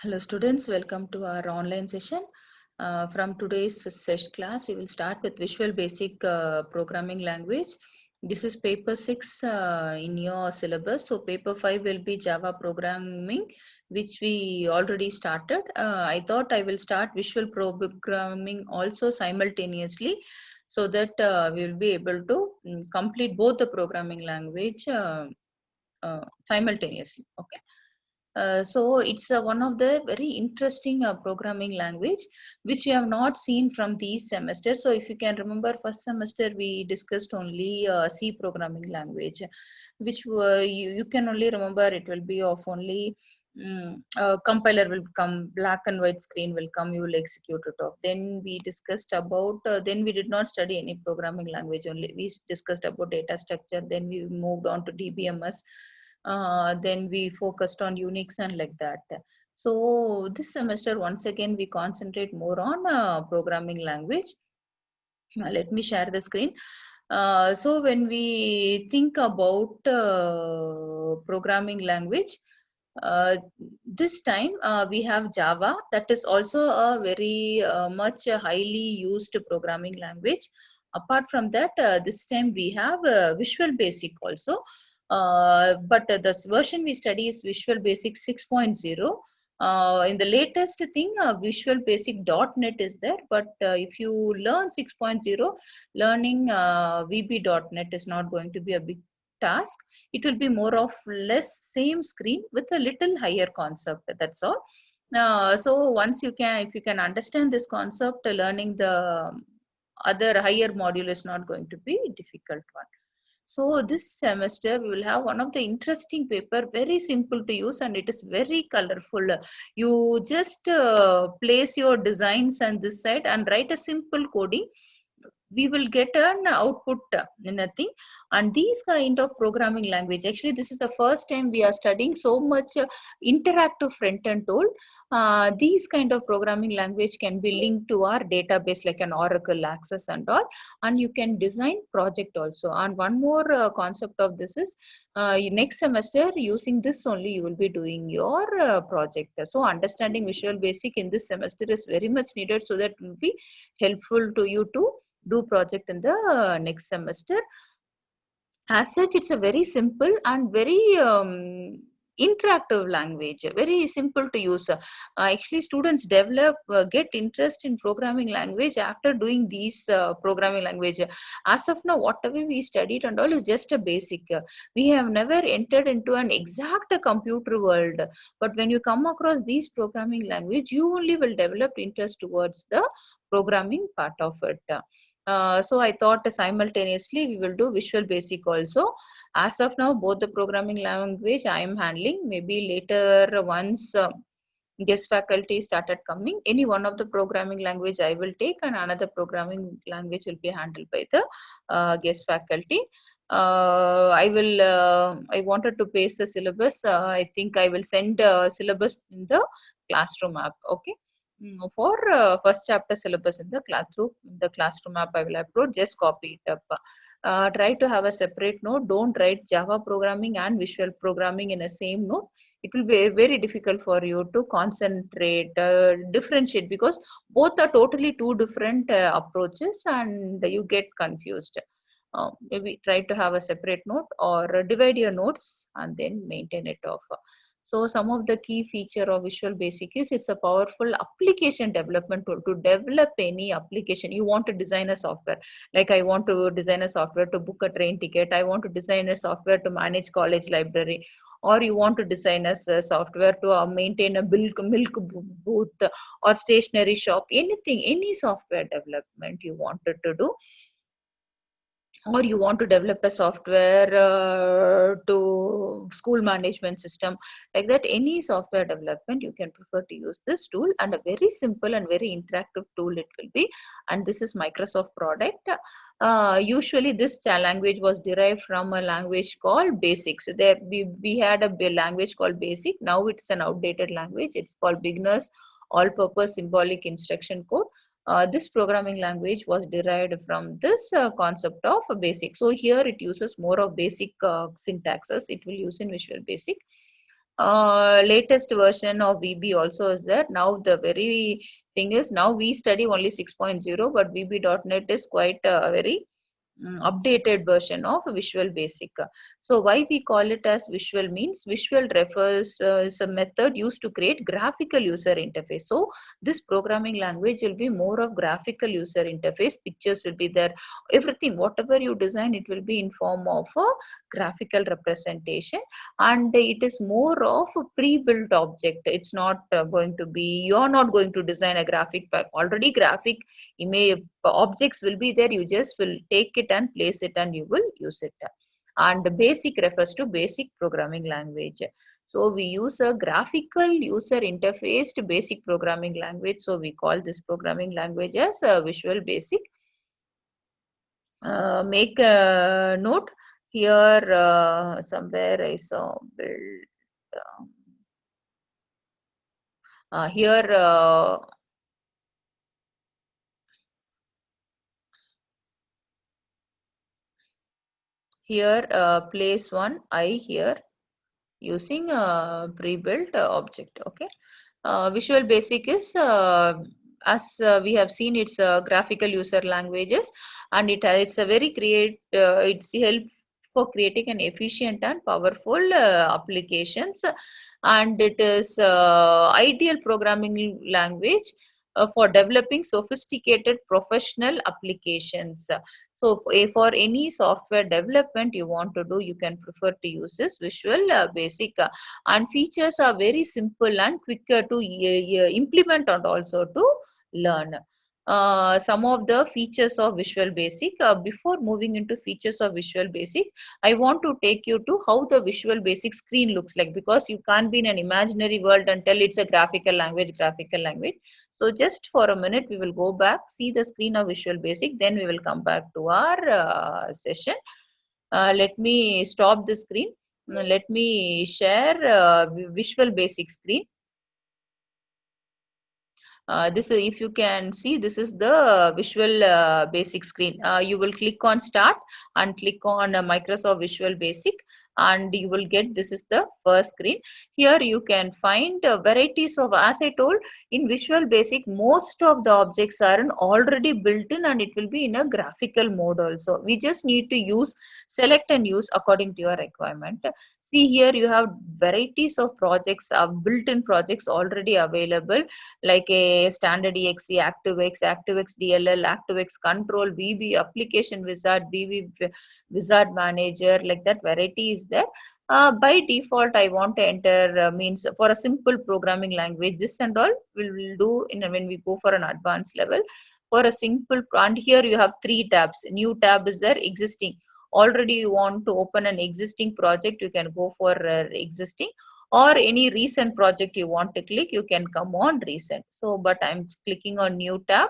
Hello students, welcome to our online session. From today's session class, we will start with Visual Basic Programming Language. This is paper 6 in your syllabus. So paper 5 will be Java Programming, which we already started. I thought I will start Visual Programming also simultaneously so that we will be able to complete both the programming language simultaneously. Okay. So it's one of the very interesting programming language which we have not seen from these semesters. So if you can remember, first semester we discussed only C programming language, which you can only remember it will be of only compiler will come, black and white screen will come, you will execute it off. Then we discussed about, then we did not study any programming language only. We discussed about data structure, then we moved on to DBMS, then we focused on Unix and like that. So this semester, once again, we concentrate more on programming language. Let me share the screen. So when we think about programming language, this time we have Java, that is also a very much highly used programming language. Apart from that, this time we have Visual Basic also. But this version we study is Visual Basic 6.0. In the latest thing, Visual Basic .NET is there, but if you learn 6.0, learning VB.NET is not going to be a big task. It will be more of less same screen with a little higher concept. That's all. So once you can, if you can understand this concept, learning the other higher module is not going to be a difficult one. So this semester we will have one of the interesting paper, very simple to use and it is very colorful. You just place your designs on this side and write a simple coding. We will get an output in nothing. And these kind of programming language, actually this is the first time we are studying so much interactive front end tool. These kind of programming language can be linked to our database like an Oracle Access and all, and you can design project also. And one more concept of this is next semester using this only you will be doing your project. So understanding Visual Basic in this semester is very much needed, so that it will be helpful to you to do project in the next semester. As such, it's a very simple and very interactive language, very simple to use. Actually, students develop, get interest in programming language after doing these programming language. As of now, whatever we studied and all is just a basic. We have never entered into an exact computer world. But when you come across these programming language, you only will develop interest towards the programming part of it. So I thought simultaneously we will do Visual Basic also. As of now, both the programming language I am handling. Maybe later once guest faculty started coming, any one of the programming language I will take and another programming language will be handled by the guest faculty. I wanted to paste the syllabus. I think I will send syllabus in the classroom app. Okay. For first chapter syllabus in the classroom app I will upload. Just copy it up. Try to have a separate note. Don't write Java programming and visual programming in a same note. It will be very difficult for you to concentrate, differentiate, because both are totally two different approaches and you get confused. Maybe try to have a separate note or divide your notes and then maintain it off. So some of the key feature of Visual Basic is it's a powerful application development tool. To develop any application, you want to design a software. Like I want to design a software to book a train ticket. I want to design a software to manage college library. Or you want to design a software to maintain a milk booth or stationery shop. Anything, any software development you wanted to do, or you want to develop a software to school management system, like that, any software development you can prefer to use this tool, and a very simple and very interactive tool it will be. And this is Microsoft product. Usually this language was derived from a language called Basics. There we had a language called Basic. Now it's an outdated language. It's called Beginners All Purpose Symbolic Instruction Code. This programming language was derived from this concept of a basic. So here it uses more of basic syntaxes. It will use in Visual Basic. latest version of VB also is there. Now the very thing is, now we study only 6.0, but VB.NET is quite very updated version of Visual Basic. So why we call it as visual means visual refers is a method used to create graphical user interface. So this programming language will be more of graphical user interface. Pictures will be there. Everything, whatever you design, it will be in form of a graphical representation, and it is more of a pre-built object. It's not going to be, you're not going to design a graphic pack. Already graphic image objects will be there. You just will take it and place it and you will use it. And the basic refers to basic programming language. So we use a graphical user interface to basic programming language. So we call this programming language as Visual Basic. Make a note here, somewhere I saw build. Here place one I here using a pre-built object. Okay. Visual Basic is, as we have seen, it's graphical user languages, and it's a very it's help for creating an efficient and powerful applications, and it is ideal programming language for developing sophisticated professional applications. So for any software development you want to do, you can prefer to use this Visual Basic, and features are very simple and quicker to implement and also to learn. Some of the features of Visual Basic. Before moving into features of Visual Basic, I want to take you to how the Visual Basic screen looks like, because you can't be in an imaginary world and tell it's a graphical language, So just for a minute, we will go back, see the screen of Visual Basic, then we will come back to our session. Let me stop the screen. Let me share Visual Basic screen. This is, if you can see, this is the Visual Basic screen. You will click on Start and click on Microsoft Visual Basic, and you will get, this is the first screen. Here you can find varieties of, as I told, in Visual Basic most of the objects are already built in, and it will be in a graphical mode also. We just need to select and use according to your requirement. See, here you have varieties of projects, built-in projects already available, like a standard exe, ActiveX, ActiveX DLL, ActiveX Control, VB Application Wizard, VB Wizard Manager, like that variety is there. By default, I want to enter means for a simple programming language. This and all will do when we go for an advanced level. For a simple, and here you have 3 tabs. New tab is there, existing. Already you want to open an existing project, you can go for existing, or any recent project you want to click, you can come on recent. So, but I'm clicking on new tab.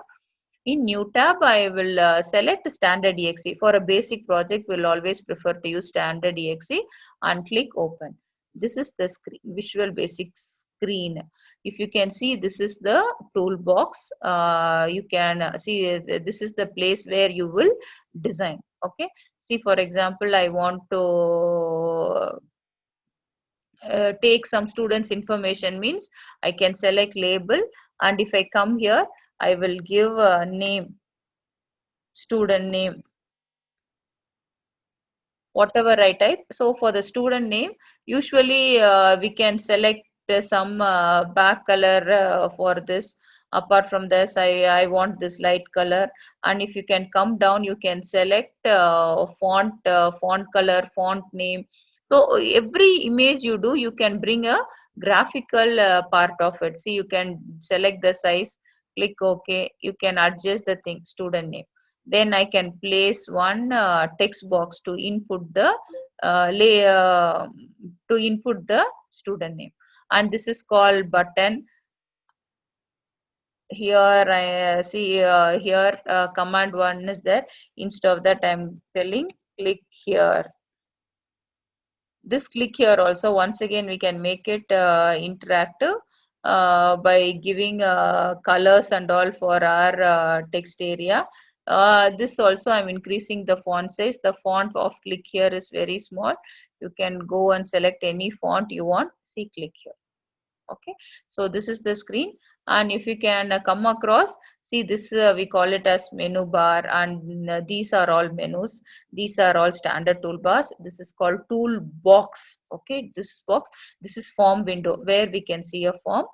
In new tab, I will select standard exe. For a basic project, we'll always prefer to use standard exe and click open. This is the screen, Visual Basic screen. If you can see, this is the toolbox. You can see this is the place where you will design. Okay. See, for example, I want to take some students information, means I can select label, and if I come here, I will give a name, student name, whatever I type. So for the student name, usually we can select some back color for this. Apart from this, I want this light color, and if you can come down, you can select font color, font name. So every image you do, you can bring a graphical part of it. See, you can select the size, click OK. You can adjust the thing, student name. Then I can place one text box to input the student name, and this is called button. Here I see here command one is there. Instead of that, I'm telling click here. This click here also, once again, we can make it interactive by giving colors and all for our text area. This also, I'm increasing the font size. The font of click here is very small. You can go and select any font you want. See, click here. Okay, so this is the screen, and if you can come across, see this we call it as menu bar, and these are all menus, these are all standard toolbars. This is called toolbox. Okay, this is box, this is form window where we can see a form.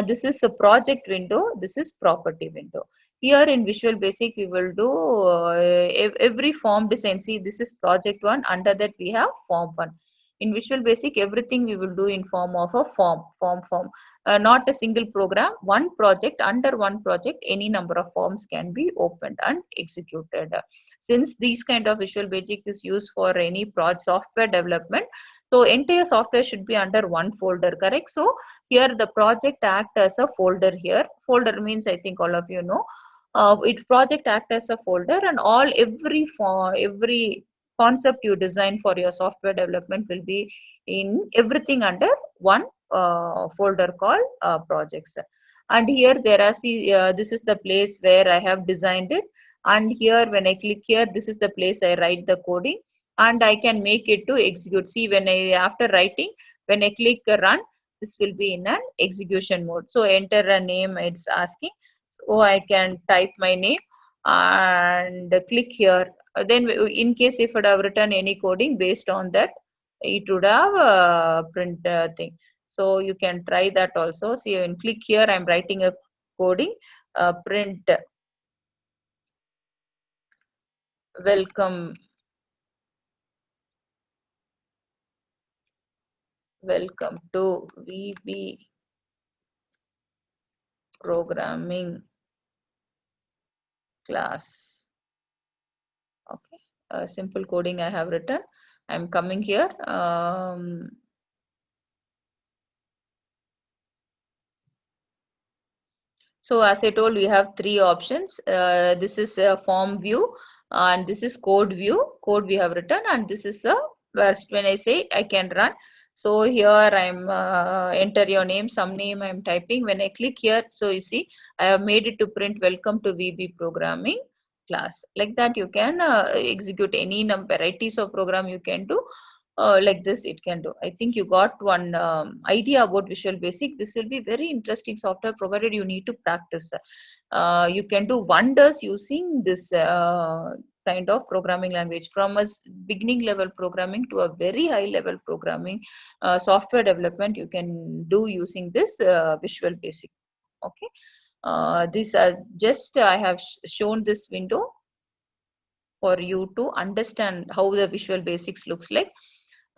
This is a project window, this is property window. Here in Visual Basic we will do every form design. See, this is project one, under that we have form one. In Visual Basic, everything we will do in form of a form. Not a single program, one project, under one project, any number of forms can be opened and executed. Since these kind of Visual Basic is used for any software development, so entire software should be under one folder, correct? So here the project act as a folder here. Folder means, I think all of you know, it project act as a folder, and every concept you design for your software development will be in everything under one folder called projects. And here there are, see, this is the place where I have designed it, and here when I click here, this is the place I write the coding, and I can make it to execute. See, when I, after writing, when I click run, this will be in an execution mode. So enter a name, it's asking, so I can type my name and click here. Then in case if it have written any coding based on that, it would have print thing. So you can try that also. See, when click here, I'm writing a coding, print welcome to VB programming class. Okay, simple coding I have written. I'm coming here. So as I told, we have three options. This is a form view, and this is code view. Code we have written, and this is a first when I say I can run. So here I'm enter your name, some name I'm typing. When I click here, so you see I have made it to print welcome to VB programming class. Like that you can execute any varieties of program you can do. Like this it can do. I think you got one idea about Visual Basic. This will be very interesting software, provided you need to practice. You can do wonders using this kind of programming language, from a beginning level programming to a very high level programming. Software development you can do using this Visual Basic. Okay, this just I have shown this window for you to understand how the Visual Basics looks like.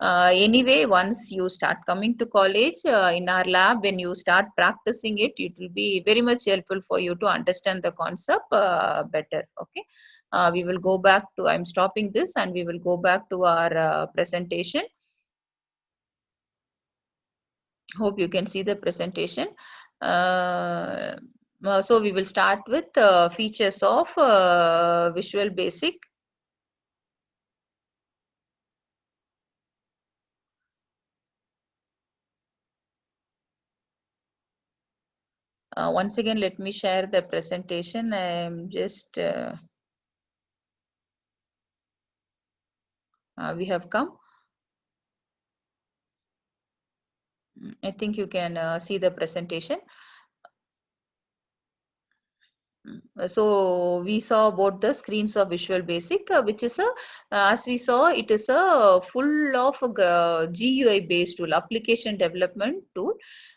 Anyway, once you start coming to college, in our lab, when you start practicing it, it will be very much helpful for you to understand the concept better. Okay, we will go back to, I'm stopping this, and we will go back to our presentation. Hope you can see the presentation. So we will start with features of Visual Basic. Once again, let me share the presentation. I am just we have come. I think you can see the presentation. So we saw about the screens of Visual Basic, which is a, as we saw, it is a full of GUI based tool, application development tool.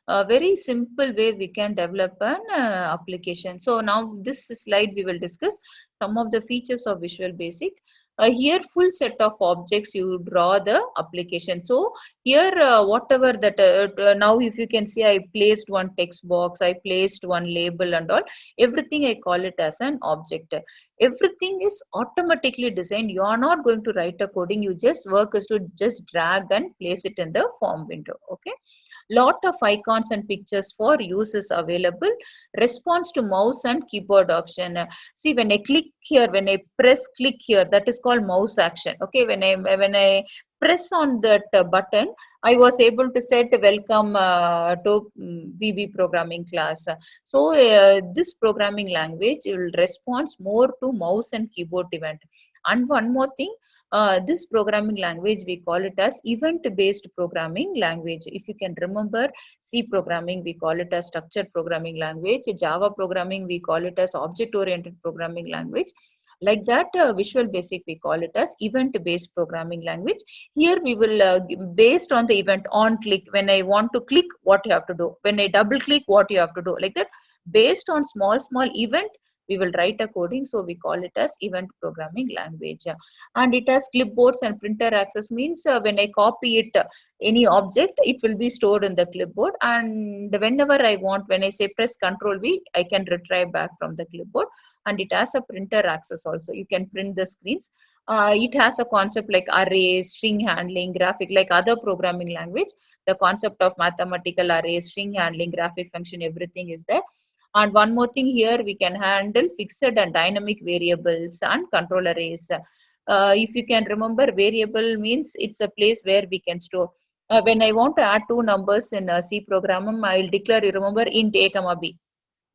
A very simple way we can develop an application. So now this slide we will discuss some of the features of Visual Basic. Here full set of objects you draw the application. So here whatever that now if you can see, I placed one text box, I placed one label and all. Everything I call it as an object. Everything is automatically designed. You are not going to write a coding. You just work is to just drag and place it in the form window. Okay. Lot of icons and pictures for use is available. Response to mouse and keyboard option. See, when I click here, when I press click here, that is called mouse action. Okay. When I press on that button, I was able to set welcome to VB programming class. So this programming language will respond more to mouse and keyboard event. And one more thing, This programming language, we call it as event-based programming language. If you can remember, C programming, we call it as structured programming language. Java programming, we call it as object-oriented programming language. Like that, Visual Basic, we call it as event-based programming language. Here we will, based on the event, on click, when I want to click, what you have to do. When I double click, what you have to do. Like that, based on small event, we will write a coding. So we call it as event programming language. And it has clipboards and printer access, means when I copy it, any object, it will be stored in the clipboard. And whenever I want, when I say press Ctrl V, I can retrieve back from the clipboard. And it has a printer access also. You can print the screens. It has a concept like arrays, string handling, graphic, like other programming language. The concept of mathematical arrays, string handling, graphic function, everything is there. And one more thing here, we can handle fixed and dynamic variables and control arrays. If you can remember, variable means it's a place where we can store. When I want to add two numbers in a C program, I will declare, you remember, int a comma b,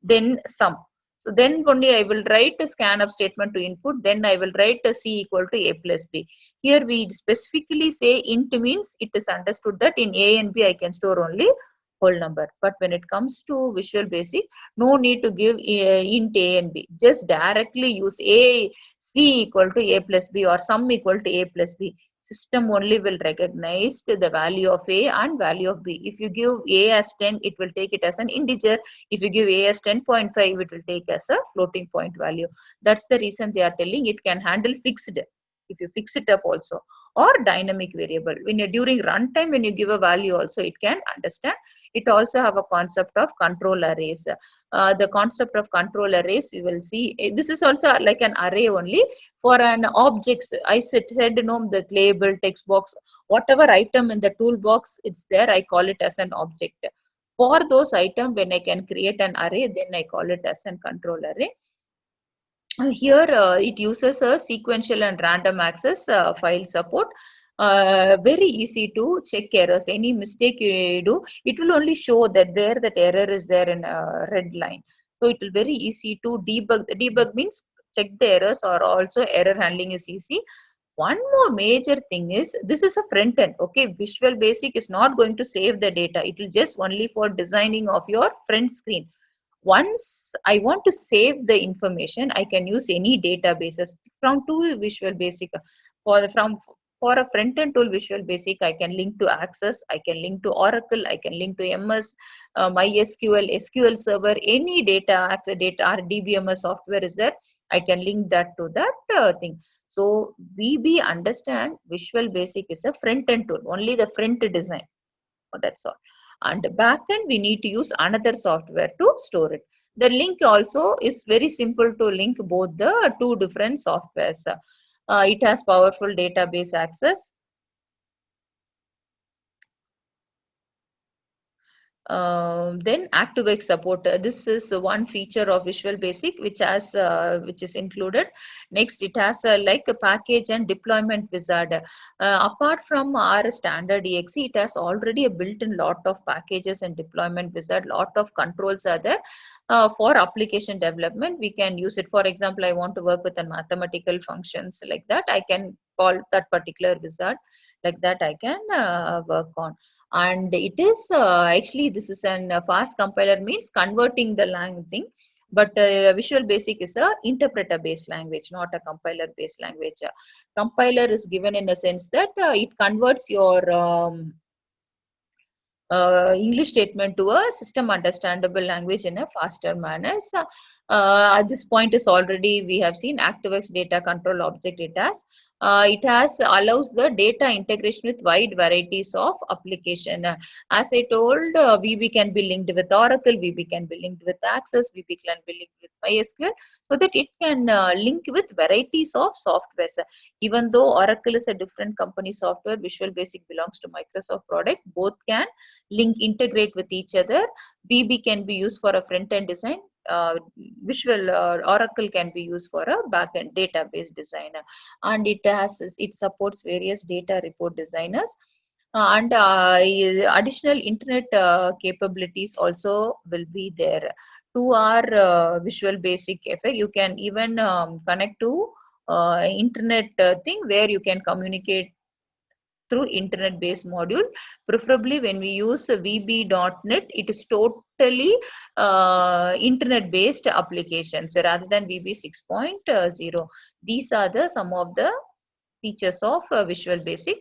then sum. So then only I will write a scanf statement to input, then I will write a C equal to a plus b. Here we specifically say int means it is understood that in a and b I can store only whole number. But when it comes to Visual Basic, no need to give int a and b. Just directly use a C equal to a plus b or sum equal to a plus b. System only will recognize the value of a and value of b. If you give a as 10, it will take it as an integer. If you give a as 10.5, it will take as a floating point value. That's the reason they are telling it can handle fixed. If you fix it up also, or dynamic variable. When you're during runtime, when you give a value also, it can understand. It also have a concept of control arrays. The concept of control arrays, we will see. This is also like an array only for an objects. I said no, the label, text box, whatever item in the toolbox it's there, I call it as an object. For those items, when I can create an array, then I call it as an control array. Here it uses a sequential and random access file support. Very easy to check errors. Any mistake you do, it will only show that where that error is there in a red line. So it will very easy to debug. Debug means check the errors, or also error handling is easy. One more major thing is, this is a front end. Okay, Visual Basic is not going to save the data. It will just only for designing of your front screen. Once I want to save the information, I can use any databases from to Visual Basic. For a front-end tool Visual Basic, I can link to Access, I can link to Oracle, I can link to MS, MySQL, SQL Server, any data access data or DBMS software is there. I can link that to that thing. So VB understand Visual Basic is a front-end tool, only the front design. That's all. And backend, we need to use another software to store it. The link also is very simple to link both the two different softwares. It has powerful database access. Then ActiveX support. This is one feature of Visual Basic which is included. Next, it has like a package and deployment wizard. Apart from our standard exe, it has already a built-in lot of packages and deployment wizard. Lot of controls are there. For application development, we can use it. For example, I want to work with a mathematical functions like that. I can call that particular wizard. Like that, I can work on. And it is actually, this is an fast compiler, means converting the language thing. But Visual Basic is a interpreter based language, not a compiler based language. Compiler is given in a sense that it converts your English statement to a system understandable language in a faster manner. So, at this point is already we have seen ActiveX data control object. It has allows the data integration with wide varieties of application. As I told, VB can be linked with Oracle, VB can be linked with Access, VB can be linked with MySQL, so that it can link with varieties of softwares. Even though Oracle is a different company software, Visual Basic belongs to Microsoft product. Both can link, integrate with each other. VB can be used for a front-end design. Oracle can be used for a back-end database designer, and it supports various data report designers, and additional internet capabilities also will be there to our Visual Basic effect. You can even connect to internet thing where you can communicate through internet based module. Preferably when we use vb.net, it is totally internet based applications rather than vb 6.0. These are the some of the features of Visual Basic.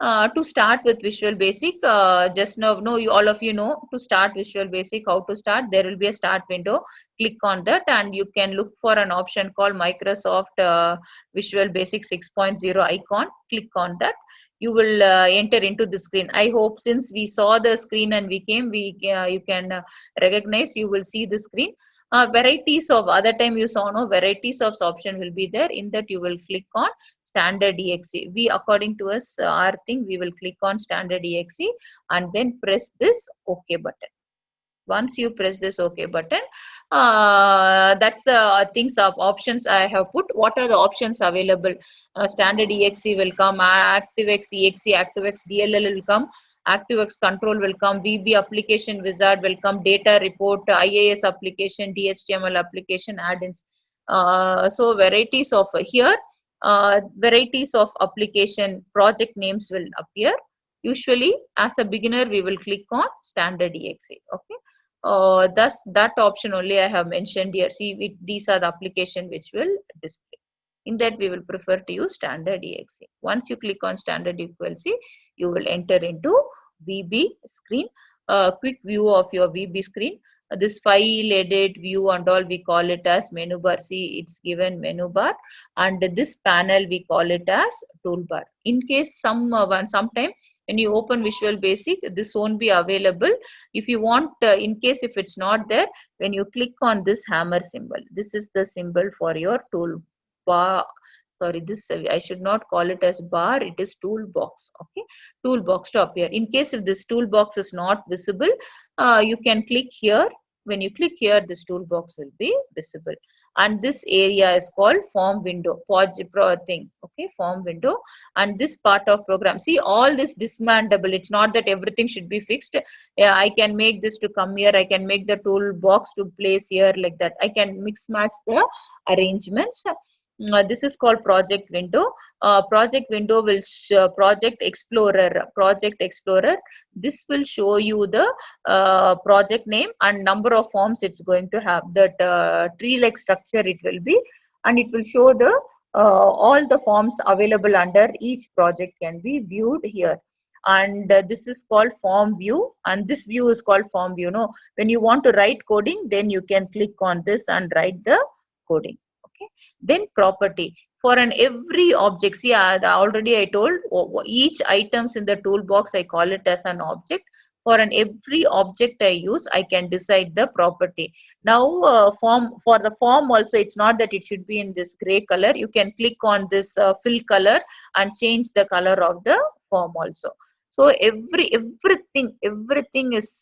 To start with Visual Basic, just now, no, you, all of you know to start Visual Basic, how to start. There will be a start window. Click on that and you can look for an option called Microsoft Visual Basic 6.0 icon. Click on that. You will enter into the screen. I hope since we saw the screen and we came, you can recognize, you will see the screen. Varieties of other time you saw, no, varieties of option will be there. In that you will click on standard exe. We, according to us, our thing, we will click on standard exe and then press this OK button. Once you press this OK button, that's the things of options I have put. What are the options available? Standard exe will come, ActiveX exe, ActiveX DLL will come, ActiveX control will come, VB application wizard will come, data report, IIS application, DHTML application, add-ins. So varieties of here, varieties of application project names will appear. Usually as a beginner we will click on standard exe. Okay. Thus that option only I have mentioned here. See, these are the application which will display. In that we will prefer to use standard exe. Once you click on standard exe, you will enter into VB screen. Quick view of your VB screen. This file, edit, view and all, we call it as menu bar. See, it's given menu bar, and this panel we call it as toolbar. In case sometime when you open Visual Basic, this won't be available. If you want, in case if it's not there, when you click on this hammer symbol, this is the symbol for your toolbar. Sorry, this I should not call it as bar, it is toolbox. Okay, toolbox to appear. In case if this toolbox is not visible, you can click here. When you click here, this toolbox will be visible. And this area is called form window, thing. Okay, form window. And this part of program, see, all this dismantleable. It's not that everything should be fixed. Yeah, I can make this to come here, I can make the toolbox to place here, like that. I can mix match the arrangements. This is called project window. Project window will project explorer. This will show you the project name and number of forms it's going to have. That tree like structure it will be, and it will show the all the forms available under each project can be viewed here. And this is called form view, and this view is called form view. No, when you want to write coding, then you can click on this and write the coding. Okay. Then property. For an every object, see, already I told each items in the toolbox, I call it as an object. For an every object I use, I can decide the property. Now, for the form also, it's not that it should be in this gray color. You can click on this fill color and change the color of the form also. So everything is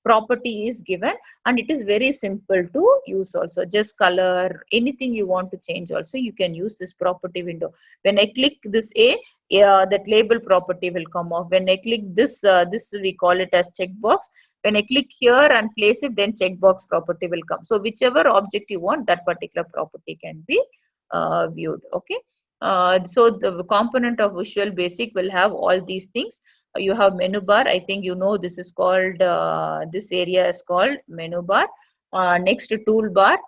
property is given, and it is very simple to use also. Just color, anything you want to change also, you can use this property window. When I click this that label property will come off. When I click this, this we call it as checkbox. When I click here and place it, then checkbox property will come. So whichever object you want, that particular property can be viewed. Okay. So the component of Visual Basic will have all these things. You have menu bar. I think you know this is called, this area is called menu bar. Next toolbar.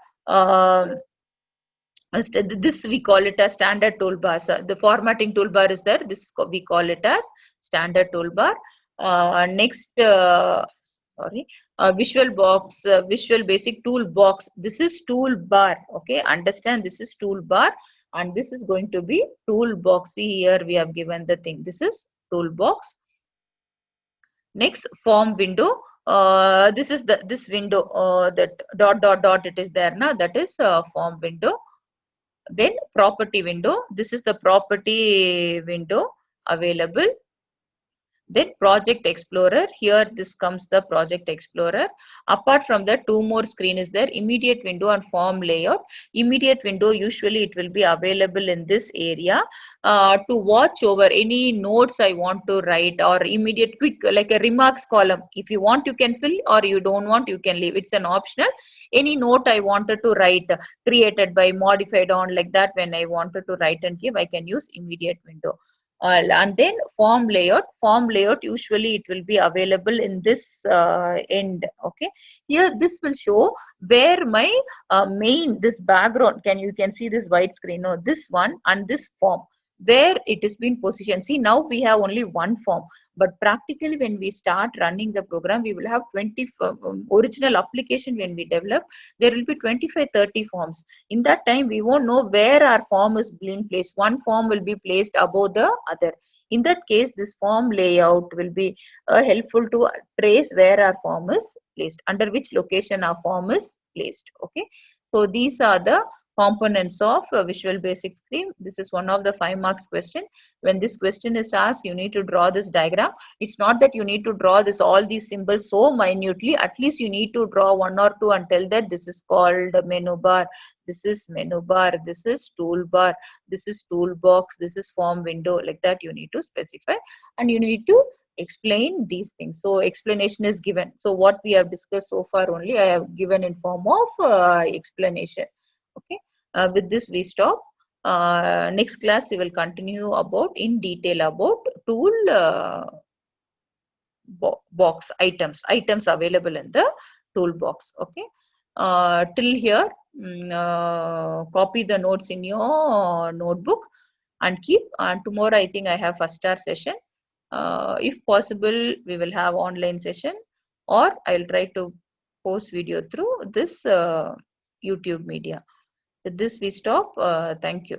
This we call it as standard toolbar. So the formatting toolbar is there. This we call it as standard toolbar. Next, Visual Basic toolbox. This is toolbar. Okay, understand, this is toolbar, and this is going to be toolbox. See here we have given the thing. This is toolbox. Next, form window. This is this window that dot it is there now. That is form window. Then property window. This is the property window available. Then Project Explorer, here this comes the Project Explorer. Apart from that, two more screen is there, immediate window and form layout. Immediate window, usually it will be available in this area to watch over any notes I want to write, or immediate quick like a remarks column. If you want you can fill, or you don't want you can leave, it's an optional. Any note I wanted to write, created by, modified on, like that, when I wanted to write and give, I can use immediate window. And then form layout, usually it will be available in this end. Okay, here this will show where my main, this background, you can see this white screen, no, this one and this form, where it is been positioned. See, now we have only one form, but practically when we start running the program, we will have 20 original application. When we develop, there will be 25-30 forms. In that time, we won't know where our form is being placed. One form will be placed above the other. In that case, this form layout will be helpful to trace where our form is placed, under which location our form is placed. Okay, so these are the components of Visual Basic scheme. This is one of the 5 marks question. When this question is asked, you need to draw this diagram. It's not that you need to draw this all these symbols so minutely. At least you need to draw one or two and tell that this is called menu bar, this is menu bar, this is toolbar, this is toolbox, this is form window. Like that you need to specify, and you need to explain these things. So explanation is given. So what we have discussed so far only I have given in form of explanation. Okay, with this we stop. Next class we will continue about in detail about tool box items available in the toolbox. Okay, till here, copy the notes in your notebook and keep. And tomorrow I think I have first hour session. If possible, we will have online session, or I will try to post video through this YouTube media. With this we stop. Thank you.